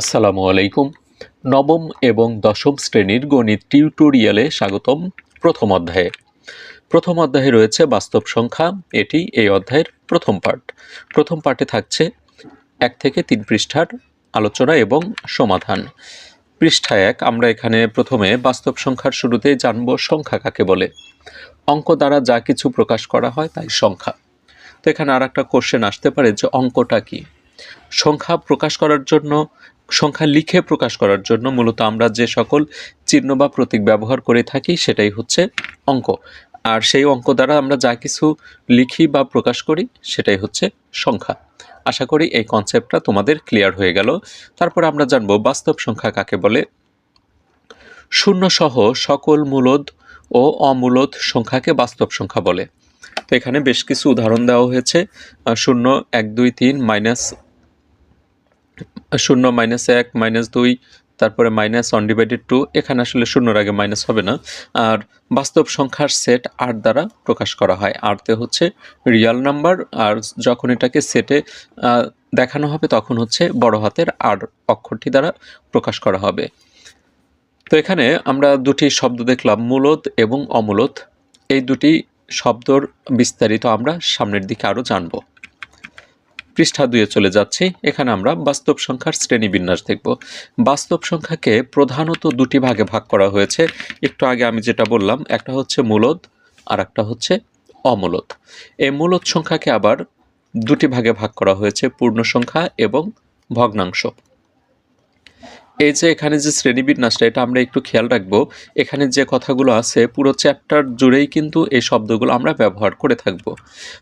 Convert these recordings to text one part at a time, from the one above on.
আসসালামু আলাইকুম। নবম এবং দশম শ্রেণীর গণিত টিউটোরিয়ালে স্বাগতম। প্রথম অধ্যায়ে রয়েছে বাস্তব সংখ্যা। এটি এই অধ্যায়ের প্রথম পার্ট। প্রথম পার্টে থাকছে 1 থেকে 3 পৃষ্ঠার আলোচনা এবং সমাধান। পৃষ্ঠা 1 আমরা এখানে প্রথমে বাস্তব সংখ্যার শুরুতেই জানব সংখ্যা কাকে বলে। অঙ্ক দ্বারা যা কিছু প্রকাশ করা হয় তাই সংখ্যা। তো এখানে আর একটা কোশ্চেন আসতে পারে যে অঙ্কটা কি। সংখ্যা লিখে প্রকাশ করার জন্য মূলত আমরা যে সকল চিহ্ন বা প্রতীক ব্যবহার করে থাকি সেটাই হচ্ছে অঙ্ক। আর সেই অঙ্ক দ্বারা আমরা যা কিছু লিখি বা প্রকাশ করি সেটাই হচ্ছে সংখ্যা। আশা করি এই কনসেপ্টটা তোমাদের ক্লিয়ার হয়ে গেল। তারপর আমরা জানব বাস্তব সংখ্যা কাকে বলে। শূন্য সহ সকল মূলদ ও অমূলদ সংখ্যাকে বাস্তব সংখ্যা বলে। তো এখানে বেশ কিছু উদাহরণ দেওয়া হয়েছে। 0, 1, 2, 3, -0, -1, -2, তারপরে -1/2। এখানে আসলে শূন্যর আগে মাইনাস হবে না। আর বাস্তব সংখ্যার সেট 8 দ্বারা প্রকাশ করা হয়। 8তে হচ্ছে রিয়াল নাম্বার, আর যখন এটাকে সেটে দেখানো হবে তখন হচ্ছে বড় হাতের আর অক্ষরটি দ্বারা প্রকাশ করা হবে। তো এখানে আমরা দুটি শব্দ দেখলাম, মূলদ এবং অমূলদ। এই দুটি শব্দর বিস্তারিত আমরা সামনের দিকে আরও জানব। পৃষ্ঠা 2-এ চলে যাচ্ছি। এখানে আমরা বাস্তব সংখ্যার শ্রেণীবিন্যাস দেখব। বাস্তব সংখ্যাকে প্রধানত দুটি ভাগে ভাগ করা হয়েছে। একটু আগে আমি যেটা বললাম, একটা হচ্ছে মূলদ আর একটা হচ্ছে অমূলদ। এই মূলদ সংখ্যাকে আবার দুটি ভাগে ভাগ করা হয়েছে, পূর্ণ সংখ্যা এবং ভগ্নাংশ। এই যে এখানে যে শ্রেণীবিন্যাসটা, এটা আমরা একটু খেয়াল রাখবো। এখানে যে কথাগুলো আছে পুরো চ্যাপ্টার জুড়েই কিন্তু এই শব্দগুলো আমরা ব্যবহার করে থাকব।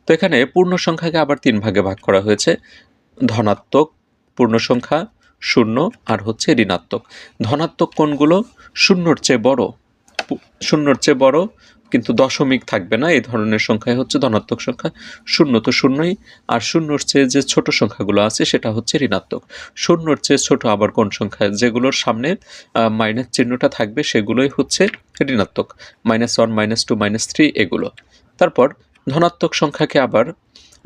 তো এখানে পূর্ণ সংখ্যাকে আবার 3 ভাগে ভাগ করা হয়েছে, ধনাত্মক পূর্ণ সংখ্যা, শূন্য আর হচ্ছে ঋণাত্মক। ধনাত্মক কোনগুলো? শূন্যর চেয়ে বড় কিন্তু দশমিক থাকবে না, এই ধরনের সংখ্যাই হচ্ছে ধনাত্মক সংখ্যা। শূন্য তো শূন্যই, আর শূন্যর চেয়ে যে ছোট সংখ্যাগুলো আছে সেটা হচ্ছে ঋণাত্মক। শূন্যর চেয়ে ছোট আবার কোন সংখ্যা? যেগুলোর সামনে মাইনাস চিহ্নটা থাকবে সেগুলোই হচ্ছে ঋণাত্মক। -1, -2, -3 এগুলো। তারপর ধনাত্মক সংখ্যাকে আবার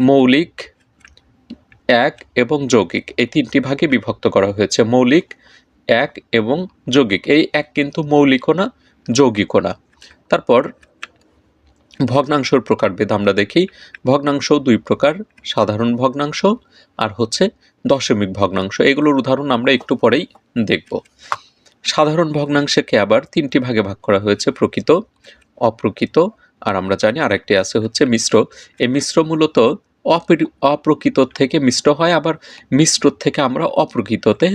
মৌলিক, এক এবং যৌগিক, এই 3টি ভাগে বিভক্ত করা হয়েছে। মৌলিক, এক এবং যৌগিক। এই এক কিন্তু মৌলিকও না, যৌগিকও না। তারপর ভগ্নাংশর প্রকারভেদ আমরা দেখি। ভগ্নাংশ 2 প্রকার, সাধারণ ভগ্নাংশ আর হচ্ছে দশমিক ভগ্নাংশ। এগুলোর উদাহরণ আমরা একটু পরেই দেখব। সাধারণ ভগ্নাংশকে আবার 3টি ভাগে ভাগ করা হয়েছে, প্রকৃত, অপ্রকৃত আর আমরা জানি আরেকটি আছে হচ্ছে মিশ্র। এই মিশ্র মূলত অপ্রকৃত থেকে মিশ্র হয়, আবার মিশ্র থেকে আমরা অপ্রকৃততে